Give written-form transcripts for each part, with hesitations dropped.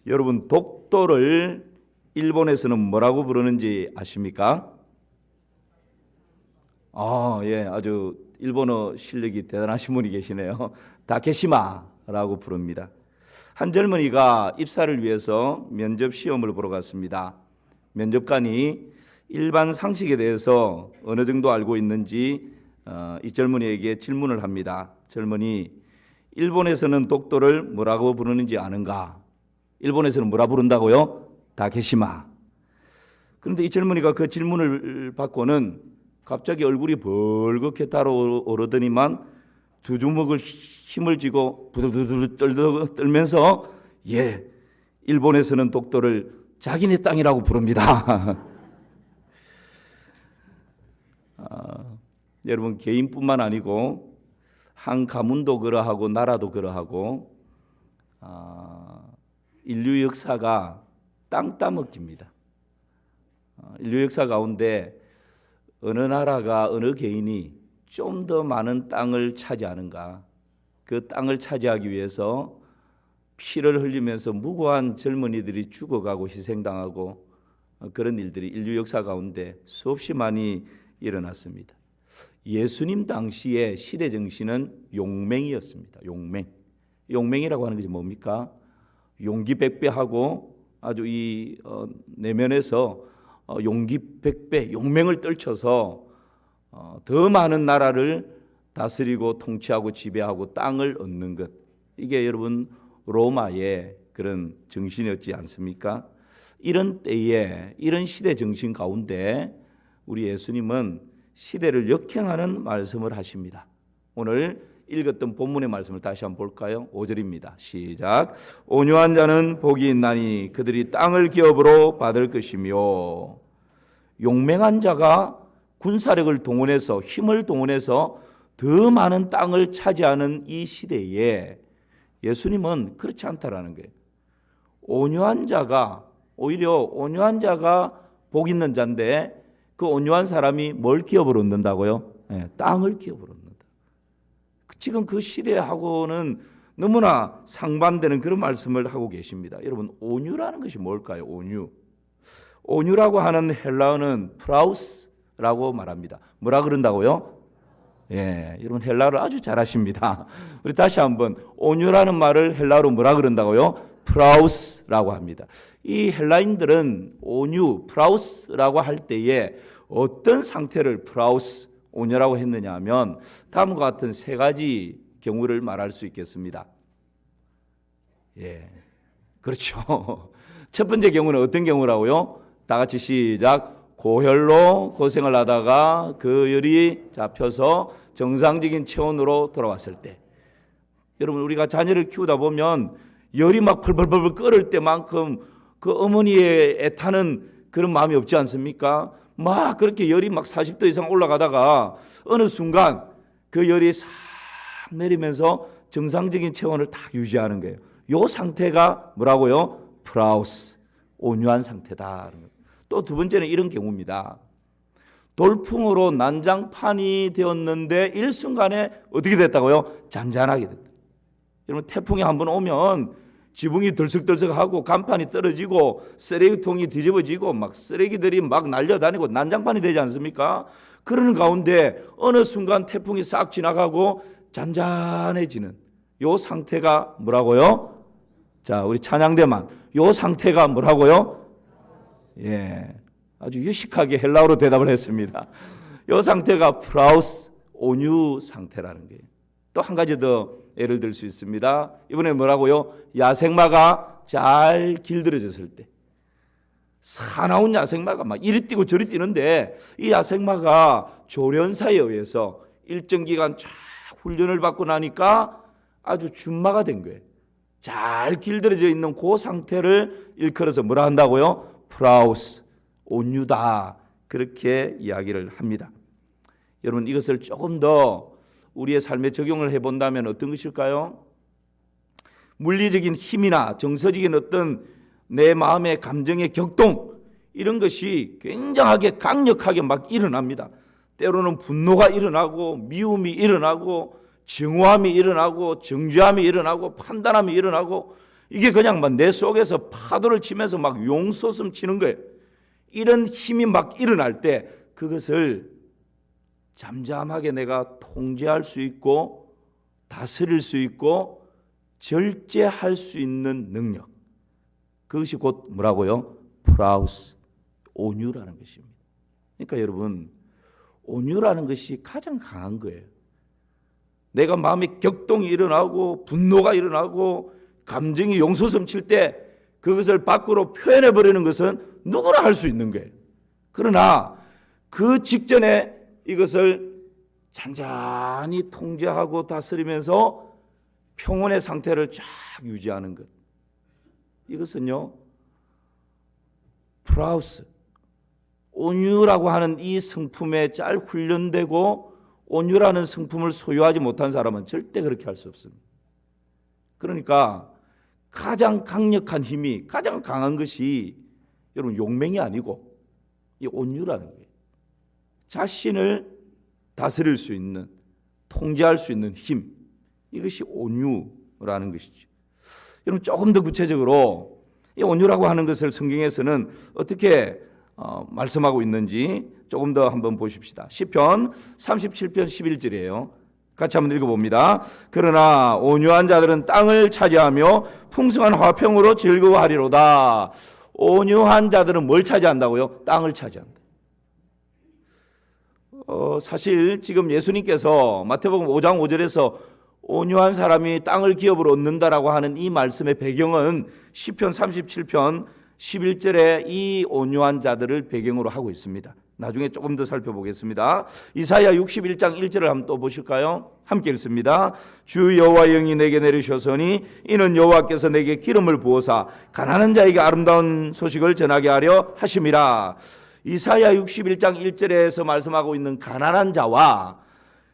여러분, 독도를 일본에서는 뭐라고 부르는지 아십니까? 예, 아주 일본어 실력이 대단하신 분이 계시네요. 다케시마라고 부릅니다. 한 젊은이가 입사를 위해서 면접 시험을 보러 갔습니다. 면접관이 일반 상식에 대해서 어느 정도 알고 있는지 이 젊은이에게 질문을 합니다. 젊은이, 일본에서는 독도를 뭐라고 부르는지 아는가? 일본에서는 뭐라 부른다고요? 다케시마. 그런데 이 젊은이가 그 질문을 받고는 갑자기 얼굴이 벌겋게 달아오르더니만 두 주먹을 힘을 쥐고 부들부들 떨면서 일본에서는 독도를 자기네 땅이라고 부릅니다. 여러분, 개인뿐만 아니고 한 가문도 그러하고 나라도 그러하고 인류 역사가 땅 따먹기입니다. 인류 역사 가운데 어느 나라가 어느 개인이 좀 더 많은 땅을 차지하는가, 그 땅을 차지하기 위해서 피를 흘리면서 무고한 젊은이들이 죽어가고 희생당하고 그런 일들이 인류 역사 가운데 수없이 많이 일어났습니다. 예수님 당시의 시대 정신은 용맹이었습니다. 용맹이라고 하는 것이 뭡니까? 용기백배하고 아주 이 내면에서 용기백배, 용맹을 떨쳐서 더 많은 나라를 다스리고 통치하고 지배하고 땅을 얻는 것, 이게 여러분 로마의 그런 정신이었지 않습니까? 이런 때에, 이런 시대 정신 가운데 우리 예수님은 시대를 역행하는 말씀을 하십니다. 오늘 읽었던 본문의 말씀을 다시 한번 볼까요? 5절입니다. 시작. 온유한 자는 복이 있나니 그들이 땅을 기업으로 받을 것이며. 용맹한 자가 군사력을 동원해서, 힘을 동원해서 더 많은 땅을 차지하는 이 시대에 예수님은 그렇지 않다라는 거예요. 온유한 자가, 오히려 온유한 자가 복 있는 자인데 그 온유한 사람이 뭘 기업으로 얻는다고요? 땅을 기업으로 얻는다. 지금 그 시대하고는 너무나 상반되는 그런 말씀을 하고 계십니다. 여러분, 온유라는 것이 뭘까요? 온유라고 하는 헬라어는 프라우스라고 말합니다. 뭐라 그런다고요? 여러분 헬라어를 아주 잘하십니다. 우리 다시 한번, 온유라는 말을 헬라어로 뭐라 그런다고요? 프라우스라고 합니다. 이 헬라인들은 온유, 프라우스라고 할 때에 어떤 상태를 프라우스, 온유라고 했느냐 하면 다음과 같은 세 가지 경우를 말할 수 있겠습니다. 그렇죠. 첫 번째 경우는 어떤 경우라고요? 다 같이 시작. 고혈로 고생을 하다가 그 열이 잡혀서 정상적인 체온으로 돌아왔을 때. 여러분, 우리가 자녀를 키우다 보면 열이 막 벌벌벌 끓을 때만큼 그 어머니의 애타는 그런 마음이 없지 않습니까? 막 그렇게 열이 막 40도 이상 올라가다가 어느 순간 그 열이 싹 내리면서 정상적인 체온을 딱 유지하는 거예요. 이 상태가 뭐라고요? 프라우스, 온유한 상태다. 또 두 번째는 이런 경우입니다. 돌풍으로 난장판이 되었는데 일순간에 어떻게 됐다고요? 잔잔하게 됐다. 여러분, 태풍이 한번 오면 지붕이 들썩들썩하고 간판이 떨어지고 쓰레기통이 뒤집어지고 막 쓰레기들이 막 날려다니고 난장판이 되지 않습니까? 그러는 가운데 어느 순간 태풍이 싹 지나가고 잔잔해지는 요 상태가 뭐라고요? 자, 우리 찬양대만, 요 상태가 뭐라고요? 아주 유식하게 헬라어로 대답을 했습니다. 요 상태가 프라우스, 온유 상태라는 거예요. 또 한 가지 더 예를 들 수 있습니다. 이번에 뭐라고요? 야생마가 잘 길들여졌을 때, 사나운 야생마가 막 이리 뛰고 저리 뛰는데 이 야생마가 조련사에 의해서 일정 기간 쫙 훈련을 받고 나니까 아주 준마가 된 거예요. 잘 길들여져 있는 그 상태를 일컬어서 뭐라 한다고요? 프라우스, 온유다, 그렇게 이야기를 합니다. 여러분, 이것을 조금 더 우리의 삶에 적용을 해본다면 어떤 것일까요? 물리적인 힘이나 정서적인 어떤 내 마음의 감정의 격동, 이런 것이 굉장하게 강력하게 막 일어납니다. 때로는 분노가 일어나고 미움이 일어나고 증오함이 일어나고 정죄함이 일어나고 판단함이 일어나고 이게 그냥 막 내 속에서 파도를 치면서 막 용솟음 치는 거예요. 이런 힘이 막 일어날 때 그것을 잠잠하게 내가 통제할 수 있고 다스릴 수 있고 절제할 수 있는 능력. 그것이 곧 뭐라고요? 프라우스, 온유라는 것입니다. 그러니까 여러분, 온유라는 것이 가장 강한 거예요. 내가 마음에 격동이 일어나고 분노가 일어나고 감정이 용솟음 칠 때 그것을 밖으로 표현해 버리는 것은 누구나 할 수 있는 거예요. 그러나 그 직전에 이것을 잔잔히 통제하고 다스리면서 평온의 상태를 쫙 유지하는 것. 이것은요, 프라우스, 온유라고 하는 이 성품에 잘 훈련되고 온유라는 성품을 소유하지 못한 사람은 절대 그렇게 할 수 없습니다. 그러니까 가장 강력한 힘이, 가장 강한 것이 여러분 용맹이 아니고 이 온유라는 거예요. 자신을 다스릴 수 있는, 통제할 수 있는 힘, 이것이 온유라는 것이죠. 여러분 조금 더 구체적으로 이 온유라고 하는 것을 성경에서는 어떻게 말씀하고 있는지 조금 더 한번 보십시다. 시편 37편 11절이에요. 같이 한번 읽어봅니다. 그러나 온유한 자들은 땅을 차지하며 풍성한 화평으로 즐거워하리로다. 온유한 자들은 뭘 차지한다고요? 땅을 차지한다. 사실 지금 예수님께서 마태복음 5장 5절에서 온유한 사람이 땅을 기업으로 얻는다라고 하는 이 말씀의 배경은 시편 37편 11절에 이 온유한 자들을 배경으로 하고 있습니다. 나중에 조금 더 살펴보겠습니다. 이사야 61장 1절을 한번 또 보실까요? 함께 읽습니다. 주 여호와 영이 내게 내리셨으니 이는 여호와께서 내게 기름을 부어사 가난한 자에게 아름다운 소식을 전하게 하려 하심이라. 이사야 61장 1절에서 말씀하고 있는 가난한 자와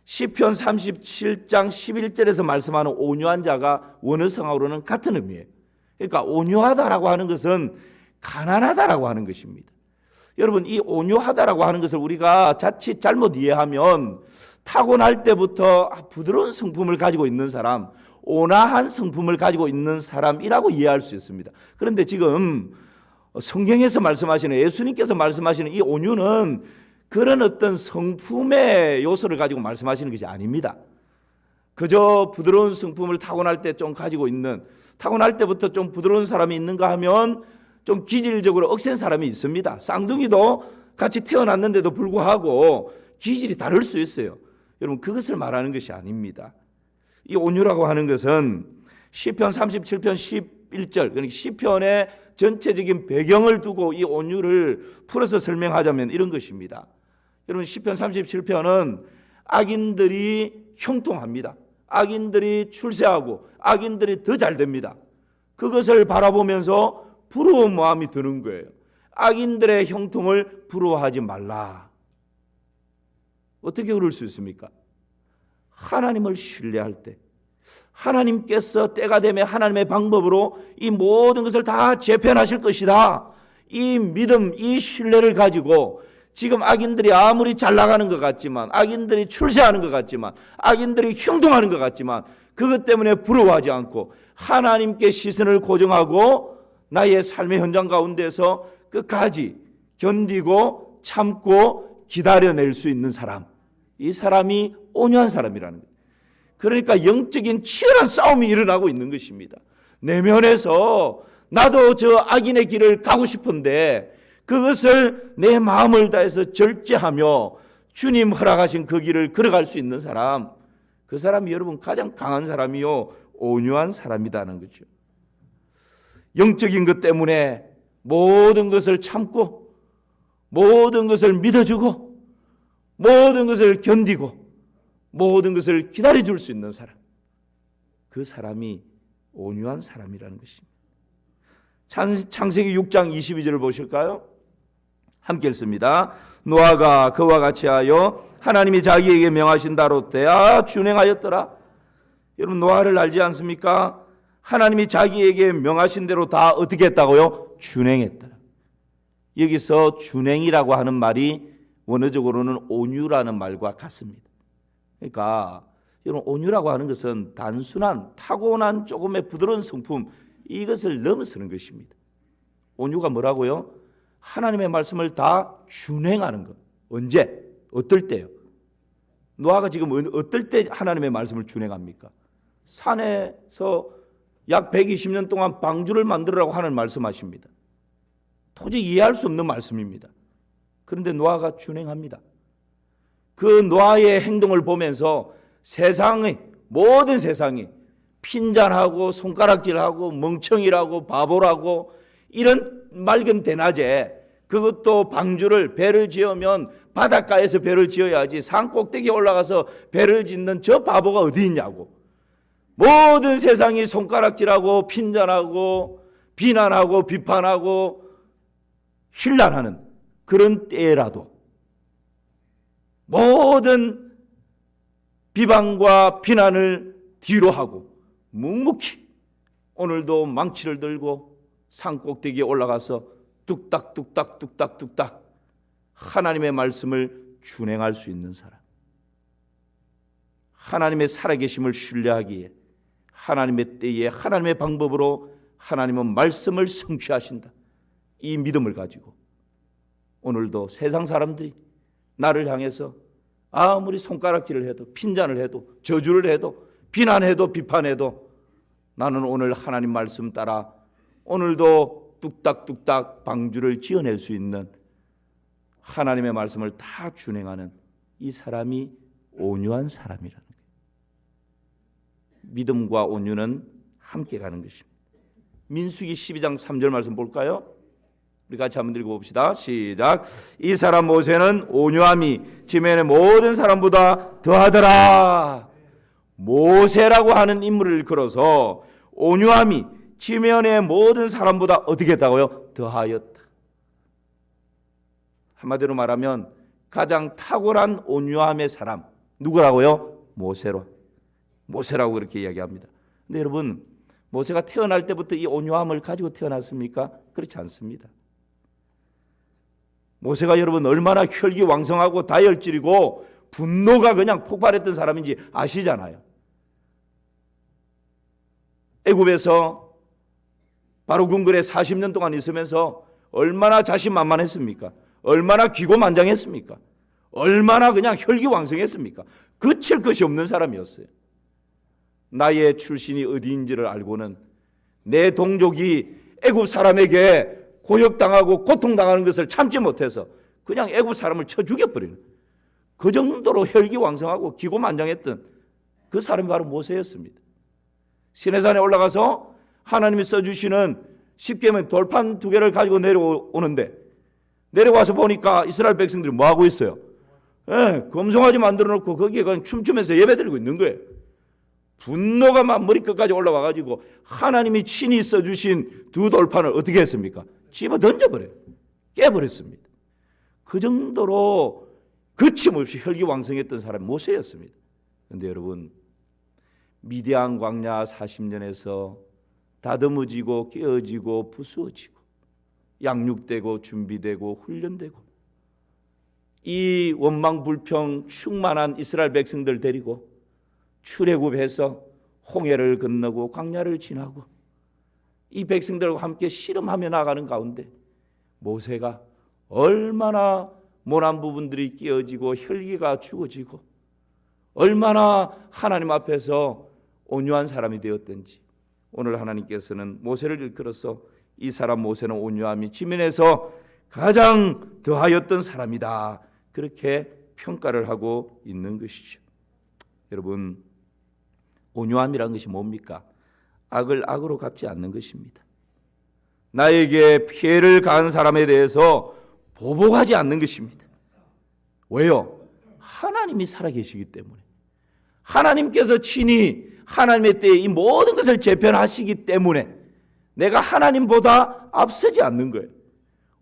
시편 37장 11절에서 말씀하는 온유한 자가 원어성어로는 같은 의미예요. 그러니까 온유하다라고 하는 것은 가난하다라고 하는 것입니다. 여러분, 이 온유하다라고 하는 것을 우리가 자칫 잘못 이해하면 타고날 때부터 부드러운 성품을 가지고 있는 사람, 온화한 성품을 가지고 있는 사람이라고 이해할 수 있습니다. 그런데 지금 성경에서 말씀하시는, 예수님께서 말씀하시는 이 온유는 그런 어떤 성품의 요소를 가지고 말씀하시는 것이 아닙니다. 그저 부드러운 성품을 타고날 때 좀 가지고 있는, 타고날 때부터 좀 부드러운 사람이 있는가 하면 좀 기질적으로 억센 사람이 있습니다. 쌍둥이도 같이 태어났는데도 불구하고 기질이 다를 수 있어요. 여러분, 그것을 말하는 것이 아닙니다. 이 온유라고 하는 것은 시편 37편 11절, 그러니까 시편의 전체적인 배경을 두고 이 온유를 풀어서 설명하자면 이런 것입니다. 여러분, 시편 37편은 악인들이 형통합니다. 악인들이 출세하고 악인들이 더 잘 됩니다. 그것을 바라보면서 부러운 마음이 드는 거예요. 악인들의 형통을 부러워하지 말라. 어떻게 그럴 수 있습니까? 하나님을 신뢰할 때, 하나님께서 때가 되면 하나님의 방법으로 이 모든 것을 다 재편하실 것이다. 이 믿음, 이 신뢰를 가지고 지금 악인들이 아무리 잘 나가는 것 같지만, 악인들이 출세하는 것 같지만, 악인들이 형통하는 것 같지만 그것 때문에 부러워하지 않고 하나님께 시선을 고정하고 나의 삶의 현장 가운데서 끝까지 견디고 참고 기다려낼 수 있는 사람, 이 사람이 온유한 사람이라는 거예요. 그러니까 영적인 치열한 싸움이 일어나고 있는 것입니다. 내면에서 나도 저 악인의 길을 가고 싶은데 그것을 내 마음을 다해서 절제하며 주님 허락하신 그 길을 걸어갈 수 있는 사람, 그 사람이 여러분 가장 강한 사람이요 온유한 사람이라는 거죠. 영적인 것 때문에 모든 것을 참고 모든 것을 믿어주고 모든 것을 견디고 모든 것을 기다려줄 수 있는 사람, 그 사람이 온유한 사람이라는 것입니다. 창세기 6장 22절을 보실까요? 함께 읽습니다. 노아가 그와 같이 하여 하나님이 자기에게 명하신 대로 다 준행하였더라. 여러분, 노아를 알지 않습니까? 하나님이 자기에게 명하신 대로 다 어떻게 했다고요? 준행했더라. 여기서 준행이라고 하는 말이 원어적으로는 온유라는 말과 같습니다. 그러니까 여러분, 온유라고 하는 것은 단순한 타고난 조금의 부드러운 성품, 이것을 넘어서는 것입니다. 온유가 뭐라고요? 하나님의 말씀을 다 준행하는 것. 언제? 어떨 때요? 노아가 지금 어떨 때 하나님의 말씀을 준행합니까? 산에서 약 120년 동안 방주를 만들으라고 하는 말씀하십니다. 도저히 이해할 수 없는 말씀입니다. 그런데 노아가 준행합니다. 그 노아의 행동을 보면서 모든 세상이 핀잔하고 손가락질하고 멍청이라고 바보라고 이런 맑은 대낮에 그것도 배를 지으면 바닷가에서 배를 지어야지 산 꼭대기에 올라가서 배를 짓는 저 바보가 어디 있냐고. 모든 세상이 손가락질하고 핀잔하고 비난하고 비판하고 힐난하는 그런 때라도 모든 비방과 비난을 뒤로 하고 묵묵히 오늘도 망치를 들고 산 꼭대기에 올라가서 뚝딱뚝딱 하나님의 말씀을 준행할 수 있는 사람, 하나님의 살아계심을 신뢰하기에 하나님의 때에 하나님의 방법으로 하나님은 말씀을 성취하신다. 이 믿음을 가지고 오늘도 세상 사람들이 나를 향해서 아무리 손가락질을 해도 핀잔을 해도 저주를 해도 비난해도 비판해도 나는 오늘 하나님 말씀 따라 오늘도 뚝딱뚝딱 방주를 지어낼 수 있는 하나님의 말씀을 다 준행하는 이 사람이 온유한 사람이라는 거예요. 믿음과 온유는 함께 가는 것입니다. 민수기 12장 3절 말씀 볼까요? 우리 같이 한번 읽어봅시다. 시작. 이 사람 모세는 온유함이 지면의 모든 사람보다 더하더라. 모세라고 하는 인물을 걸어서 온유함이 지면의 모든 사람보다 어떻게 했다고요? 더하였다. 한마디로 말하면 가장 탁월한 온유함의 사람 누구라고요? 모세라고 그렇게 이야기합니다. 근데 여러분, 모세가 태어날 때부터 이 온유함을 가지고 태어났습니까? 그렇지 않습니다. 모세가 여러분 얼마나 혈기왕성하고 다혈질이고 분노가 그냥 폭발했던 사람인지 아시잖아요. 애굽에서 바로 궁궐에 40년 동안 있으면서 얼마나 자신만만했습니까? 얼마나 기고만장했습니까? 얼마나 그냥 혈기왕성했습니까? 그칠 것이 없는 사람이었어요. 나의 출신이 어디인지를 알고는 내 동족이 애굽 사람에게 고역당하고 고통당하는 것을 참지 못해서 그냥 애굽 사람을 쳐 죽여버리는 그 정도로 혈기왕성하고 기고만장했던 그 사람이 바로 모세였습니다. 시내산에 올라가서 하나님이 써주시는 10계명 돌판 2개를 가지고 내려오는데 내려와서 보니까 이스라엘 백성들이 뭐하고 있어요? 금송아지 만들어 놓고 거기에 그냥 춤추면서 예배드리고 있는 거예요. 분노가 막 머리끝까지 올라와가지고 하나님이 친히 써주신 2 돌판을 어떻게 했습니까? 집어 던져버려요. 깨버렸습니다. 그 정도로 거침없이 혈기왕성했던 사람이 모세였습니다. 그런데 여러분, 미디안 광야 40년에서 다듬어지고 깨어지고 부수어지고 양육되고 준비되고 훈련되고 이 원망불평 충만한 이스라엘 백성들 데리고 출애굽해서 홍해를 건너고 광야를 지나고 이 백성들과 함께 씨름하며 나가는 가운데 모세가 얼마나 모난 부분들이 끼어지고 혈기가 죽어지고 얼마나 하나님 앞에서 온유한 사람이 되었던지 오늘 하나님께서는 모세를 일컬어서 이 사람 모세는 온유함이 지면에서 가장 더하였던 사람이다. 그렇게 평가를 하고 있는 것이죠. 여러분, 온유함이란 것이 뭡니까? 악을 악으로 갚지 않는 것입니다. 나에게 피해를 가한 사람에 대해서 보복하지 않는 것입니다. 왜요? 하나님이 살아계시기 때문에. 하나님께서 친히 하나님의 때에 이 모든 것을 재편하시기 때문에 내가 하나님보다 앞서지 않는 거예요.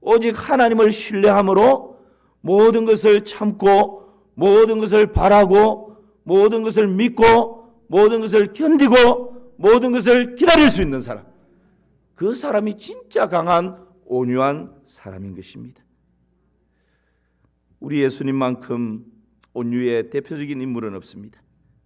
오직 하나님을 신뢰함으로 모든 것을 참고 모든 것을 바라고 모든 것을 믿고 모든 것을 견디고 모든 것을 기다릴 수 있는 사람, 그 사람이 진짜 강한 온유한 사람인 것입니다. 우리 예수님만큼 온유의 대표적인 인물은 없습니다.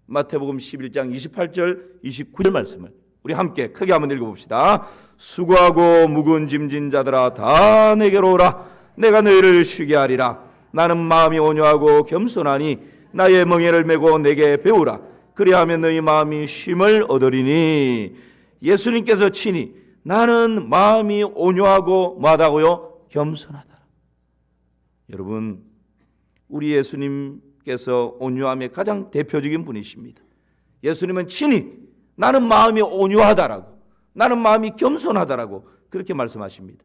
마태복음 11장 28절 29절 말씀을 우리 함께 크게 한번 읽어봅시다. 수고하고 무거운 짐진 자들아 다 내게로 오라. 내가 너희를 쉬게 하리라. 나는 마음이 온유하고 겸손하니 나의 멍에를 메고 내게 배우라. 그리하면 너희 마음이 쉼을 얻으리니. 예수님께서 친히 나는 마음이 온유하고 뭐하다고요? 겸손하다. 여러분, 우리 예수님께서 온유함의 가장 대표적인 분이십니다. 예수님은 친히 나는 마음이 온유하다라고, 나는 마음이 겸손하다라고 그렇게 말씀하십니다.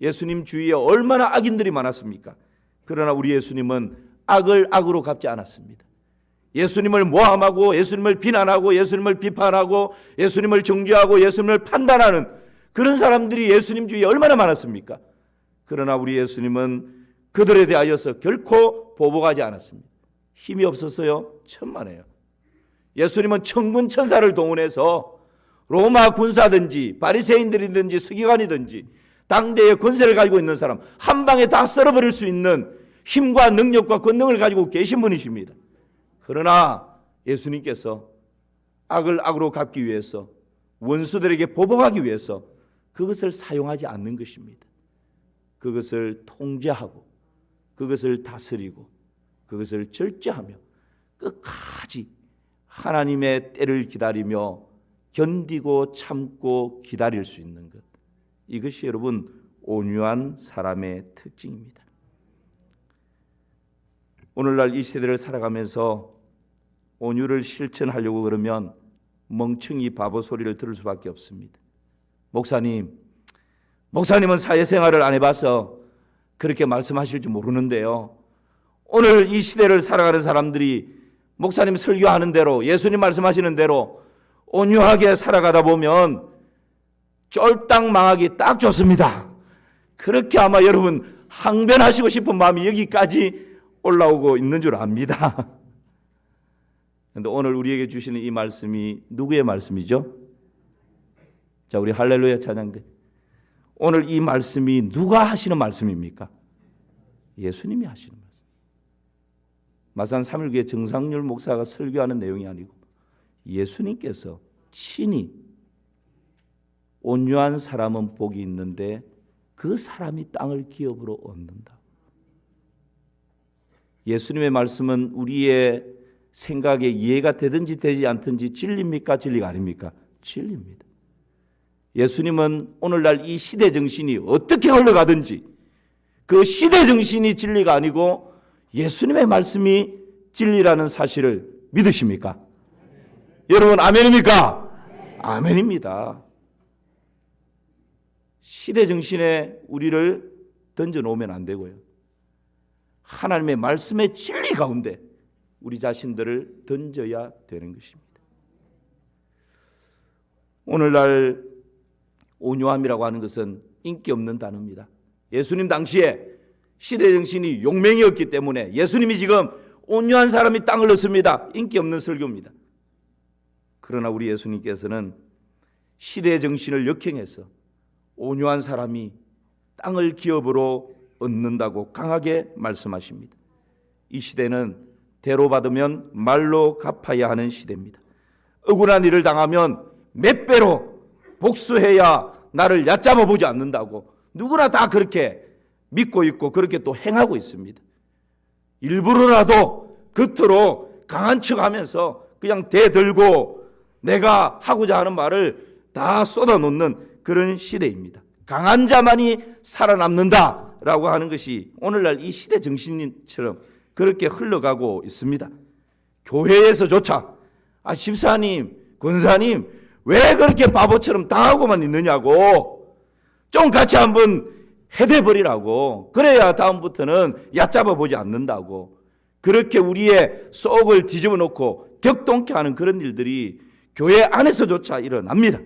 예수님 주위에 얼마나 악인들이 많았습니까? 그러나 우리 예수님은 악을 악으로 갚지 않았습니다. 예수님을 모함하고 예수님을 비난하고 예수님을 비판하고 예수님을 정죄하고 예수님을 판단하는 그런 사람들이 예수님 주위에 얼마나 많았습니까? 그러나 우리 예수님은 그들에 대하여서 결코 보복하지 않았습니다. 힘이 없었어요? 천만에요. 예수님은 천군 천사를 동원해서 로마 군사든지 바리새인들이든지 서기관이든지 당대의 권세를 가지고 있는 사람 한 방에 다 썰어버릴 수 있는 힘과 능력과 권능을 가지고 계신 분이십니다. 그러나 예수님께서 악을 악으로 갚기 위해서 원수들에게 보복하기 위해서 그것을 사용하지 않는 것입니다. 그것을 통제하고 그것을 다스리고 그것을 절제하며 끝까지 하나님의 때를 기다리며 견디고 참고 기다릴 수 있는 것, 이것이 여러분 온유한 사람의 특징입니다. 오늘날 이 세대를 살아가면서 온유를 실천하려고 그러면 멍청이 바보 소리를 들을 수밖에 없습니다. 목사님은 사회생활을 안 해봐서 그렇게 말씀하실 줄 모르는데요, 오늘 이 시대를 살아가는 사람들이 목사님 설교하는 대로 예수님 말씀하시는 대로 온유하게 살아가다 보면 쫄딱 망하기 딱 좋습니다. 그렇게 아마 여러분 항변하시고 싶은 마음이 여기까지 올라오고 있는 줄 압니다. 그런데 오늘 우리에게 주시는 이 말씀이 누구의 말씀이죠? 자, 우리 할렐루야 찬양대. 오늘 이 말씀이 누가 하시는 말씀입니까? 예수님이 하시는 말씀. 마산 3일교회 정상률 목사가 설교하는 내용이 아니고 예수님께서 친히 온유한 사람은 복이 있는데 그 사람이 땅을 기업으로 얻는다. 예수님의 말씀은 우리의 생각에 이해가 되든지 되지 않든지 진리입니까? 진리가 아닙니까? 진리입니다. 예수님은 오늘날 이 시대 정신이 어떻게 흘러가든지 그 시대 정신이 진리가 아니고 예수님의 말씀이 진리라는 사실을 믿으십니까? 여러분 아멘입니까? 아멘입니다. 시대 정신에 우리를 던져놓으면 안 되고요, 하나님의 말씀의 진리 가운데 우리 자신들을 던져야 되는 것입니다. 오늘날 온유함이라고 하는 것은 인기 없는 단어입니다. 예수님 당시에 시대 정신이 용맹이었기 때문에 예수님이 지금 온유한 사람이 땅을 얻습니다. 인기 없는 설교입니다. 그러나 우리 예수님께서는 시대 정신을 역행해서 온유한 사람이 땅을 기업으로 얻는다고 강하게 말씀하십니다. 이 시대는 대로 받으면 말로 갚아야 하는 시대입니다. 억울한 일을 당하면 몇 배로 복수해야 나를 얕잡아 보지 않는다고 누구나 다 그렇게 믿고 있고 그렇게 또 행하고 있습니다. 일부러라도 겉으로 강한 척하면서 그냥 대들고 내가 하고자 하는 말을 다 쏟아놓는 그런 시대입니다. 강한 자만이 살아남는다라고 하는 것이 오늘날 이 시대 정신처럼 그렇게 흘러가고 있습니다. 교회에서조차 집사님, 권사님 왜 그렇게 바보처럼 당하고만 있느냐고 좀 같이 한번 해대버리라고, 그래야 다음부터는 얕잡아 보지 않는다고, 그렇게 우리의 속을 뒤집어 놓고 격동케 하는 그런 일들이 교회 안에서조차 일어납니다.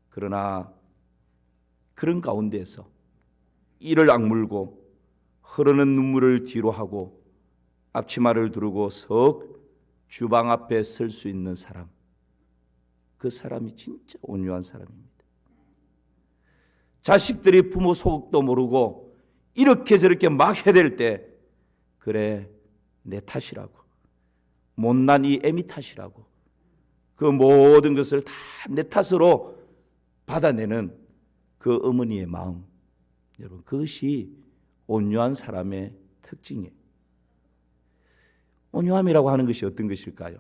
그러나 그런 가운데에서 이를 악물고 흐르는 눈물을 뒤로 하고 앞치마를 두르고 석 주방 앞에 설 수 있는 사람, 그 사람이 진짜 온유한 사람입니다. 자식들이 부모 소극도 모르고 이렇게 저렇게 막 해댈 때 그래 내 탓이라고, 못난 이 애미 탓이라고 그 모든 것을 다 내 탓으로 받아내는 그 어머니의 마음, 여러분, 그것이 온유한 사람의 특징이에요. 온유함이라고 하는 것이 어떤 것일까요?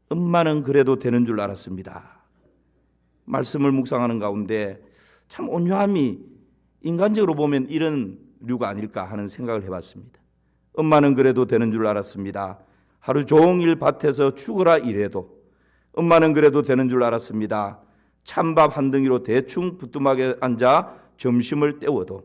엄마는 그래도 되는 줄 알았습니다. 말씀을 묵상하는 가운데 참 온유함이 인간적으로 보면 이런 류가 아닐까 하는 생각을 해봤습니다. 엄마는 그래도 되는 줄 알았습니다. 하루 종일 밭에서 죽으라 일해도 엄마는 그래도 되는 줄 알았습니다. 찬밥 한 덩이로 대충 부뚜막에 앉아 점심을 때워도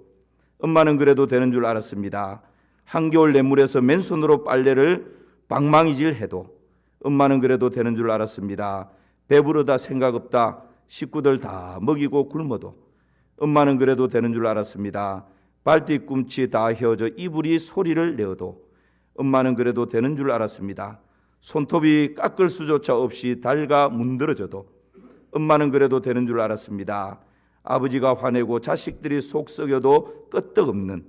엄마는 그래도 되는 줄 알았습니다. 한겨울 냇물에서 맨손으로 빨래를 방망이질 해도 엄마는 그래도 되는 줄 알았습니다. 배부르다 생각 없다 식구들 다 먹이고 굶어도 엄마는 그래도 되는 줄 알았습니다. 발뒤꿈치 다 휘어져 이불이 소리를 내어도 엄마는 그래도 되는 줄 알았습니다. 손톱이 깎을 수조차 없이 닳아 문드러져도 엄마는 그래도 되는 줄 알았습니다. 아버지가 화내고 자식들이 속 썩여도 끄떡없는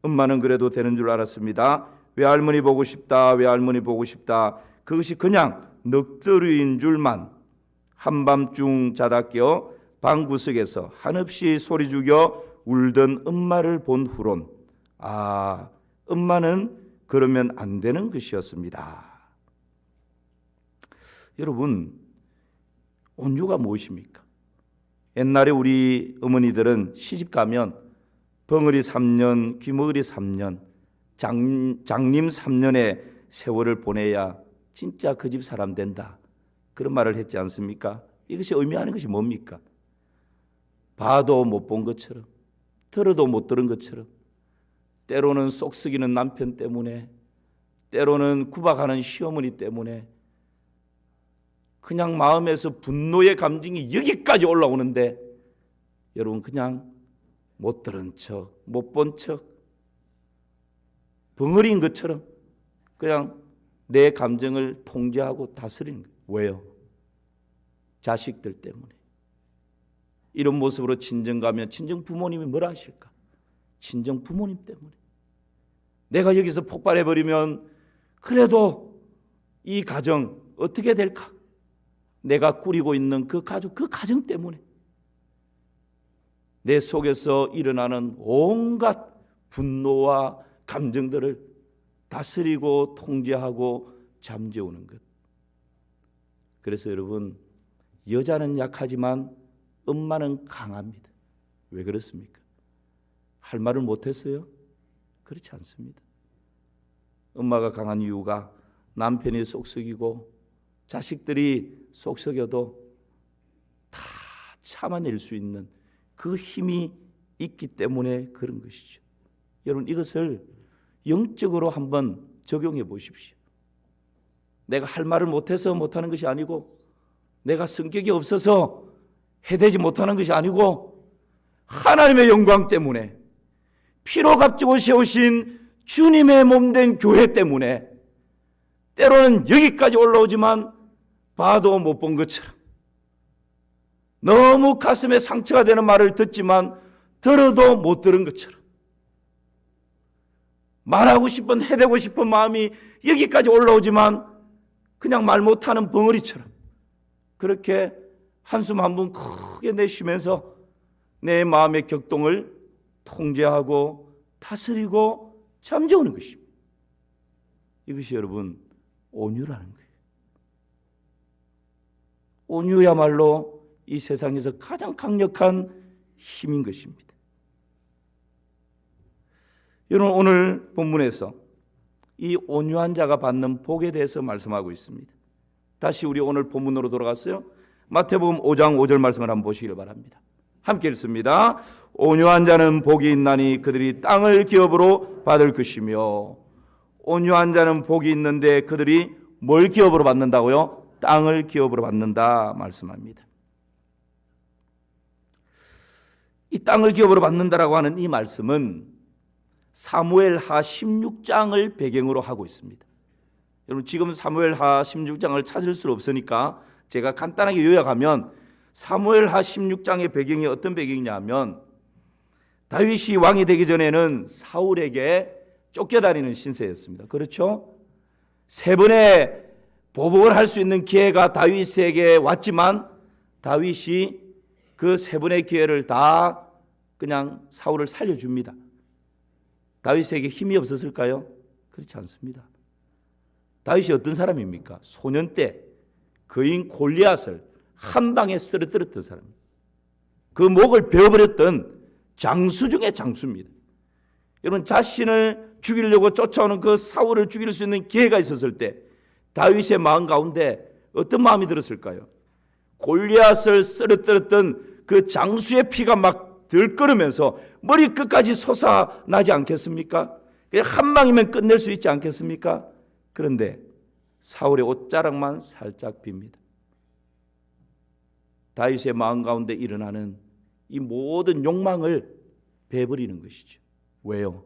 엄마는 그래도 되는 줄 알았습니다. 외할머니 보고 싶다, 외할머니 보고 싶다. 그것이 그냥 넋두리인 줄만 한밤중 자다 깨어 방구석에서 한없이 소리 죽여 울던 엄마를 본 후론 아, 엄마는 그러면 안 되는 것이었습니다. 여러분, 온유가 무엇입니까? 옛날에 우리 어머니들은 시집 가면 벙어리 3년, 귀머거리 3년, 장님 3년의 세월을 보내야 진짜 그 집 사람 된다. 그런 말을 했지 않습니까? 이것이 의미하는 것이 뭡니까? 봐도 못 본 것처럼, 들어도 못 들은 것처럼, 때로는 속 썩이는 남편 때문에, 때로는 구박하는 시어머니 때문에 그냥 마음에서 분노의 감정이 여기까지 올라오는데 여러분 그냥 못 들은 척, 못 본 척, 벙어리인 것처럼 그냥 내 감정을 통제하고 다스리는 거예요. 왜요? 자식들 때문에. 이런 모습으로 친정 가면 친정 부모님이 뭐라 하실까? 친정 부모님 때문에. 내가 여기서 폭발해버리면 그래도 이 가정 어떻게 될까? 내가 꾸리고 있는 그 가정 때문에 내 속에서 일어나는 온갖 분노와 감정들을 다스리고 통제하고 잠재우는 것. 그래서 여러분, 여자는 약하지만 엄마는 강합니다. 왜 그렇습니까? 할 말을 못했어요? 그렇지 않습니다. 엄마가 강한 이유가 남편이 쏙썩이고 자식들이 쏙썩여도 다 참아낼 수 있는 그 힘이 있기 때문에 그런 것이죠. 여러분, 이것을 영적으로 한번 적용해 보십시오. 내가 할 말을 못해서 못하는 것이 아니고, 내가 성격이 없어서 해대지 못하는 것이 아니고, 하나님의 영광 때문에, 피로 값주고 세우신 주님의 몸된 교회 때문에 때로는 여기까지 올라오지만 봐도 못 본 것처럼, 너무 가슴에 상처가 되는 말을 듣지만 들어도 못 들은 것처럼, 말하고 싶은, 해대고 싶은 마음이 여기까지 올라오지만 그냥 말 못하는 벙어리처럼 그렇게 한숨 한 번 크게 내쉬면서 내 마음의 격동을 통제하고 다스리고 잠재우는 것입니다. 이것이 여러분 온유라는 거예요. 온유야말로 이 세상에서 가장 강력한 힘인 것입니다. 여러분, 오늘 본문에서 이 온유한 자가 받는 복에 대해서 말씀하고 있습니다. 다시 우리 오늘 본문으로 돌아갔어요. 마태복음 5장 5절 말씀을 한번 보시길 바랍니다. 함께 읽습니다. 온유한 자는 복이 있나니 그들이 땅을 기업으로 받을 것이며. 온유한 자는 복이 있는데 그들이 뭘 기업으로 받는다고요? 땅을 기업으로 받는다 말씀합니다. 이 땅을 기업으로 받는다라고 하는 이 말씀은 사무엘하 16장을 배경으로 하고 있습니다. 여러분, 지금 사무엘하 16장을 찾을 수 없으니까 제가 간단하게 요약하면 사무엘하 16장의 배경이 어떤 배경이냐 하면, 다윗이 왕이 되기 전에는 사울에게 쫓겨다니는 신세였습니다. 그렇죠? 3번의 보복을 할 수 있는 기회가 다윗에게 왔지만 다윗이 그 세 번의 기회를 다 그냥 사울을 살려줍니다. 다윗에게 힘이 없었을까요? 그렇지 않습니다. 다윗이 어떤 사람입니까? 소년 때 거인 골리앗을 한 방에 쓰러뜨렸던 사람입니다. 그 목을 베어버렸던 장수 중에 장수입니다. 여러분, 자신을 죽이려고 쫓아오는 그 사울을 죽일 수 있는 기회가 있었을 때 다윗의 마음 가운데 어떤 마음이 들었을까요? 골리앗을 쓰러뜨렸던 그 장수의 피가 막 들끓으면서 머리끝까지 솟아나지 않겠습니까? 한 방이면 끝낼 수 있지 않겠습니까? 그런데 사울의 옷자락만 살짝 빕니다. 다윗의 마음 가운데 일어나는 이 모든 욕망을 베버리는 것이죠. 왜요?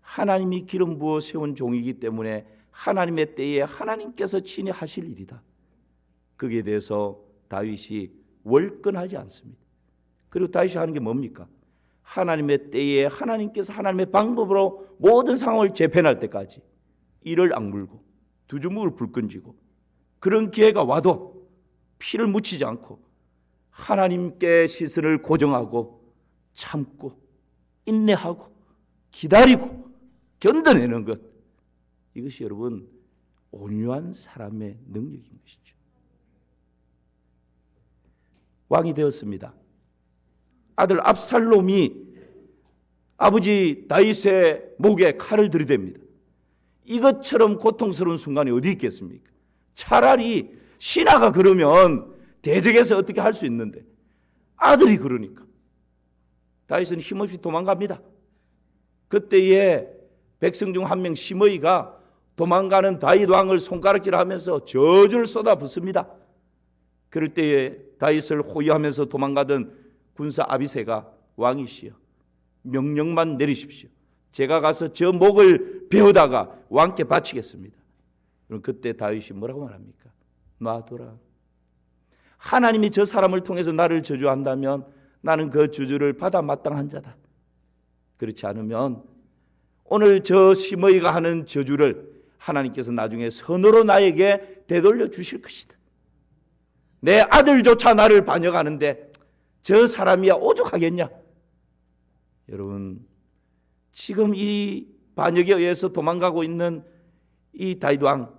하나님이 기름 부어 세운 종이기 때문에 하나님의 때에 하나님께서 친히 하실 일이다. 거기에 대해서 다윗이 월권하지 않습니다. 그리고 다윗이 하는 게 뭡니까? 하나님의 때에 하나님께서 하나님의 방법으로 모든 상황을 재편할 때까지 이를 악물고 두 주먹을 불끈쥐고 그런 기회가 와도 피를 묻히지 않고 하나님께 시선을 고정하고 참고 인내하고 기다리고 견뎌내는 것, 이것이 여러분 온유한 사람의 능력인 것이죠. 왕이 되었습니다. 아들 압살롬이 아버지 다윗의 목에 칼을 들이댑니다. 이것처럼 고통스러운 순간이 어디 있겠습니까? 차라리 신하가 그러면 대적해서 어떻게 할 수 있는데 아들이 그러니까 다윗은 힘없이 도망갑니다. 그때에 백성 중 한 명 시므이가 도망가는 다윗 왕을 손가락질하면서 저주를 쏟아붓습니다. 그럴 때에 다윗을 호위하면서 도망가던 군사 아비새가 왕이시여 명령만 내리십시오. 제가 가서 저 목을 베어다가 왕께 바치겠습니다. 그럼 그때 다윗이 뭐라고 말합니까? 놔둬라. 하나님이 저 사람을 통해서 나를 저주한다면 나는 그 저주를 받아 마땅한 자다. 그렇지 않으면 오늘 저 시므이가 하는 저주를 하나님께서 나중에 선으로 나에게 되돌려 주실 것이다. 내 아들조차 나를 반역하는데 저 사람이야 오죽하겠냐. 여러분, 지금 이 반역에 의해서 도망가고 있는 이 다윗 왕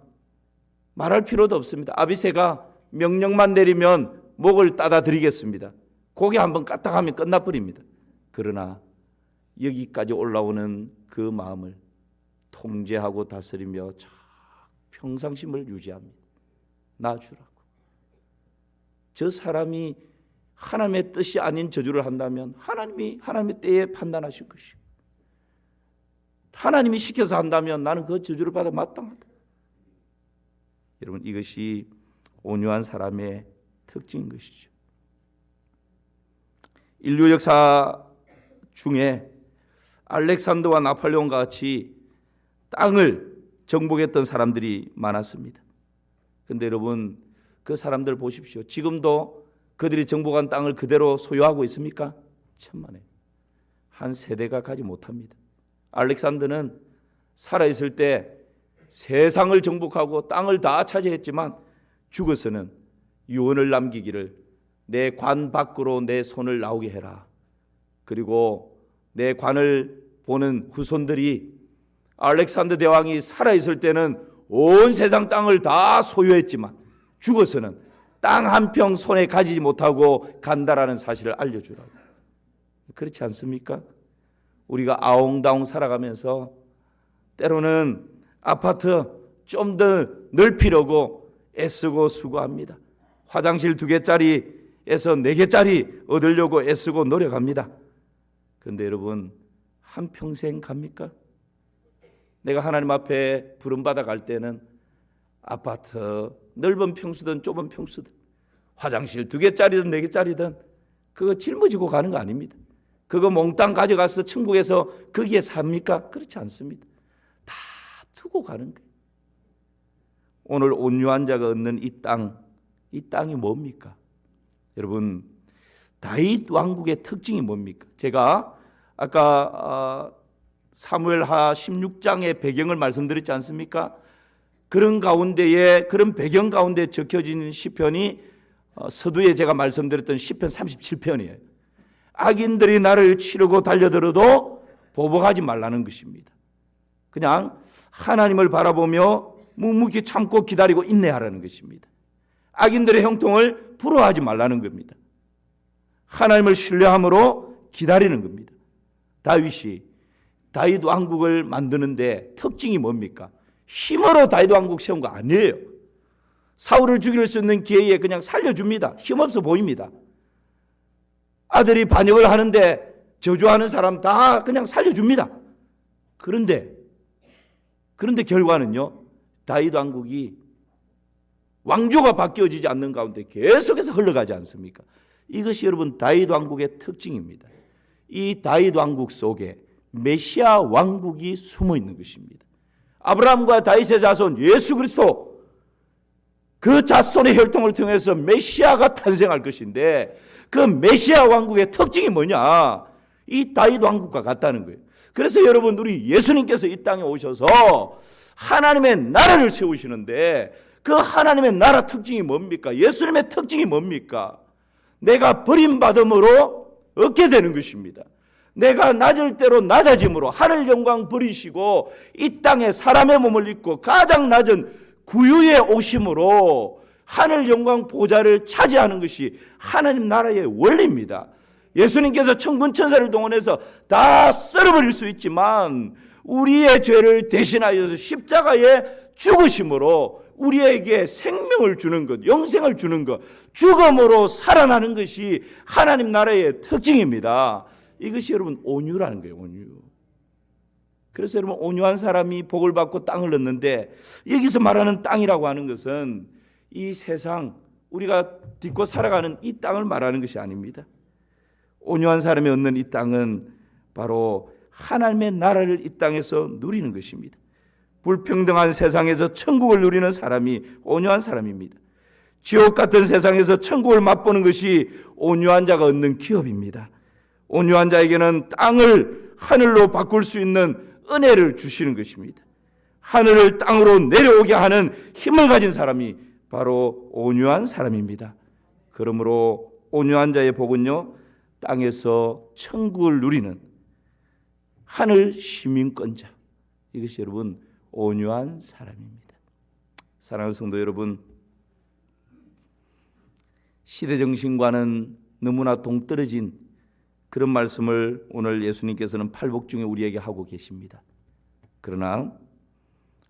말할 필요도 없습니다. 아비새가 명령만 내리면 목을 따다 드리겠습니다. 고개 한번 까딱하면 끝나버립니다. 그러나 여기까지 올라오는 그 마음을 통제하고 다스리며 평상심을 유지합니다. 놔주라고. 저 사람이 하나님의 뜻이 아닌 저주를 한다면 하나님이 하나님의 때에 판단하실 것이고, 하나님이 시켜서 한다면 나는 그 저주를 받아 마땅하다. 여러분, 이것이 온유한 사람의 특징인 것이죠. 인류 역사 중에 알렉산더와 나폴레옹과 같이 땅을 정복했던 사람들이 많았습니다. 그런데 여러분, 그 사람들 보십시오. 지금도 그들이 정복한 땅을 그대로 소유하고 있습니까? 천만에 한 세대가 가지 못합니다. 알렉산더는 살아있을 때 세상을 정복하고 땅을 다 차지했지만 죽어서는 유언을 남기기를 내 관 밖으로 내 손을 나오게 해라. 그리고 내 관을 보는 후손들이 알렉산더 대왕이 살아있을 때는 온 세상 땅을 다 소유했지만 죽어서는 땅 한 평 손에 가지지 못하고 간다라는 사실을 알려주라고. 그렇지 않습니까? 우리가 아웅다웅 살아가면서 때로는 아파트 좀 더 넓히려고 애쓰고 수고합니다. 화장실 2개짜리에서 4개짜리 얻으려고 애쓰고 노력합니다. 그런데 여러분, 한평생 갑니까? 내가 하나님 앞에 부름받아 갈 때는 아파트 넓은 평수든 좁은 평수든 화장실 2개짜리든 4개짜리든 그거 짊어지고 가는 거 아닙니다. 그거 몽땅 가져가서 천국에서 거기에 삽니까? 그렇지 않습니다. 다 두고 가는 거예요. 오늘 온유한 자가 얻는 이 땅이 뭡니까? 여러분, 다윗 왕국의 특징이 뭡니까? 제가 아까 사무엘하 16장의 배경을 말씀드렸지 않습니까? 그런 가운데에, 그런 배경 가운데 적혀진 시편이 서두에 제가 말씀드렸던 시편 37편이에요. 악인들이 나를 치르고 달려들어도 보복하지 말라는 것입니다. 그냥 하나님을 바라보며 묵묵히 참고 기다리고 인내하라는 것입니다. 악인들의 형통을 부러워하지 말라는 겁니다. 하나님을 신뢰함으로 기다리는 겁니다. 다윗 왕국을 만드는데 특징이 뭡니까? 힘으로 다윗 왕국 세운 거 아니에요. 사울을 죽일 수 있는 기회에 그냥 살려줍니다. 힘없어 보입니다. 아들이 반역을 하는데 저주하는 사람 다 그냥 살려줍니다. 그런데 결과는요, 다윗 왕국이 왕조가 바뀌어지지 않는 가운데 계속해서 흘러가지 않습니까? 이것이 여러분 다윗 왕국의 특징입니다. 이 다윗 왕국 속에 메시아 왕국이 숨어 있는 것입니다. 아브라함과 다윗의 자손 예수 그리스도, 그 자손의 혈통을 통해서 메시아가 탄생할 것인데, 그 메시아 왕국의 특징이 뭐냐? 이 다윗 왕국과 같다는 거예요. 그래서 여러분, 우리 예수님께서 이 땅에 오셔서 하나님의 나라를 세우시는데, 그 하나님의 나라 특징이 뭡니까? 예수님의 특징이 뭡니까? 내가 버림받음으로 얻게 되는 것입니다. 내가 낮을 대로 낮아짐으로 하늘 영광 버리시고 이 땅에 사람의 몸을 입고 가장 낮은 구유에 오심으로 하늘 영광 보좌를 차지하는 것이 하나님 나라의 원리입니다. 예수님께서 천군 천사를 동원해서 다 썰어버릴 수 있지만 우리의 죄를 대신하여서 십자가에 죽으심으로 우리에게 생명을 주는 것, 영생을 주는 것, 죽음으로 살아나는 것이 하나님 나라의 특징입니다. 이것이 여러분 온유라는 거예요. 온유. 그래서 여러분, 온유한 사람이 복을 받고 땅을 얻는데, 여기서 말하는 땅이라고 하는 것은 이 세상 우리가 딛고 살아가는 이 땅을 말하는 것이 아닙니다. 온유한 사람이 얻는 이 땅은 바로 하나님의 나라를 이 땅에서 누리는 것입니다. 불평등한 세상에서 천국을 누리는 사람이 온유한 사람입니다. 지옥 같은 세상에서 천국을 맛보는 것이 온유한 자가 얻는 기업입니다. 온유한 자에게는 땅을 하늘로 바꿀 수 있는 은혜를 주시는 것입니다. 하늘을 땅으로 내려오게 하는 힘을 가진 사람이 바로 온유한 사람입니다. 그러므로 온유한 자의 복은요, 땅에서 천국을 누리는 하늘 시민권자, 이것이 여러분 온유한 사람입니다. 사랑하는 성도 여러분, 시대 정신과는 너무나 동떨어진 그런 말씀을 오늘 예수님께서는 팔복 중에 우리에게 하고 계십니다. 그러나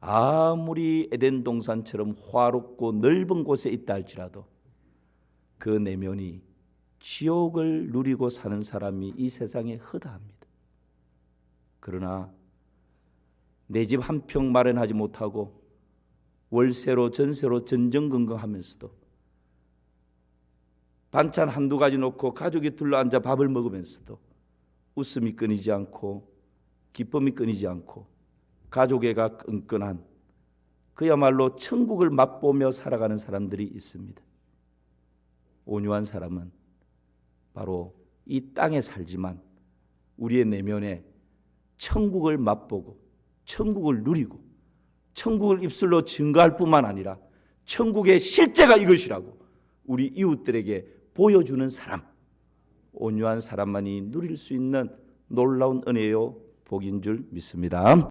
아무리 에덴 동산처럼 화롭고 넓은 곳에 있다 할지라도 그 내면이 지옥을 누리고 사는 사람이 이 세상에 허다합니다. 그러나 내 집 한 평 마련하지 못하고 월세로 전세로 전전긍긍하면서도 반찬 한두 가지 놓고 가족이 둘러앉아 밥을 먹으면서도 웃음이 끊이지 않고 기쁨이 끊이지 않고 가족애가 끈끈한, 그야말로 천국을 맛보며 살아가는 사람들이 있습니다. 온유한 사람은 바로 이 땅에 살지만 우리의 내면에 천국을 맛보고 천국을 누리고 천국을 입술로 증거할 뿐만 아니라 천국의 실제가 이것이라고 우리 이웃들에게 보여주는 사람, 온유한 사람만이 누릴 수 있는 놀라운 은혜요 복인 줄 믿습니다.